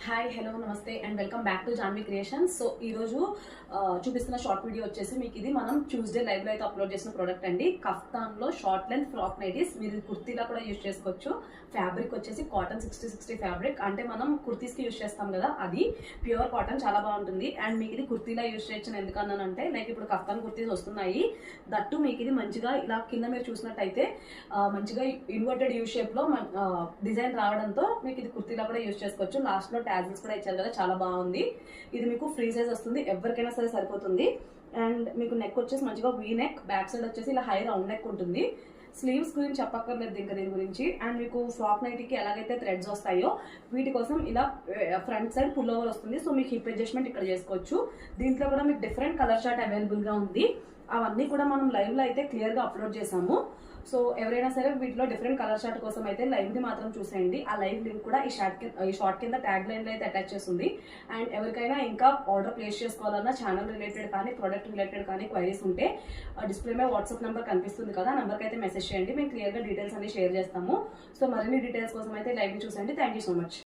Hi hello నమస్తే and welcome back to Janvi creations. So ఈ రోజు చూపిస్తున్న షార్ట్ వీడియో వచ్చేసి మీకు ఇది మనం ట్యూస్డే లైవ్ లో అయితే అప్లోడ్ చేసిన ప్రోడక్ట్ అండి. కఫ్తాన్ లో షార్ట్ లెంత్ ఫ్రాక్ నైటీస్. మీరు కుర్తీలా కూడా యూజ్ చేసుకోవచ్చు. ఫ్యాబ్రిక్ వచ్చేసి కాటన్ 60-60 ఫ్యాబ్రిక్, అంటే మనం కుర్తీస్ కి యూజ్ చేస్తాం కదా, అది ప్యూర్ కాటన్, చాలా బాగుంటుంది. అండ్ మీకు ఇది కుర్తీలా యూజ్ చేయొచ్చు. ఎందుకన్నానంటే లైక్ ఇప్పుడు కఫ్తాన్ కుర్తీస్ వస్తున్నాయి, దట్టు మీకు ఇది మంచిగా ఇలా కింద మీరు చూసినట్టయితే మంచిగా ఇన్వర్టెడ్ యూ షేప్ లో డిజైన్ రావడంతో మీకు ఇది కుర్తీలా కూడా యూజ్ చేసుకోవచ్చు. లాస్ట్ లో ట్యాజిల్స్ కూడా ఇచ్చారు కదా, చాలా బాగుంది. ఇది మీకు ఫ్రీ సైజ్ వస్తుంది, ఎవరికైనా సరే సరిపోతుంది. అండ్ మీకు నెక్ వచ్చేసి మంచిగా వీ నెక్, బ్యాక్ సైడ్ వచ్చేసి ఇలా హై రౌండ్ నెక్ ఉంటుంది. స్లీవ్స్ గురించి చెప్పక్కర్లేదు ఇంకా దీని గురించి. అండ్ మీకు ఫ్రాక్ నైటీకి ఎలాగైతే థ్రెడ్స్ వస్తాయో వీటి కోసం ఇలా ఫ్రంట్ సైడ్ పుల్ ఓవర్ వస్తుంది. సో మీకు హిప్ అడ్జస్ట్మెంట్ ఇక్కడ చేసుకోవచ్చు. దీంట్లో కూడా మీకు డిఫరెంట్ కలర్ చార్ట్ అవైలబుల్ గా ఉంది. అవన్నీ కూడా మనం లైవ్ లో అయితే క్లియర్ గా అప్లోడ్ చేసాము. సో ఎవరైనా సరే వీటిలో డిఫరెంట్ కలర్ షార్ట్ కోసం అయితే లైవ్ ని మాత్రం చూసేయండి. ఆ లైవ్ లింక్ కూడా ఈ షార్ట్ కింద ట్యాగ్ లైన్ లో అయితే అటాచ్ చేస్తుంది. అండ్ ఎవరికైనా ఇంకా ఆర్డర్ ప్లేస్ చేసుకోవాలన్నా ఛానల్ రిలేటెడ్ కానీ ప్రొడక్ట్ రిలేటెడ్ కానీ క్వైరీస్ ఉంటే డిస్ప్లే మీద వాట్సాప్ నెంబర్ కనిపిస్తుంది కదా, ఆ నెంబర్కి అయితే మెసేజ్ చేయండి. మేము క్లియర్ గా డీటెయిల్స్ అన్ని షేర్ చేస్తాము. సో మరిన్ని డీటెయిల్స్ కోసం అయితే లైవ్ ని చూసేయండి. Thank you so much.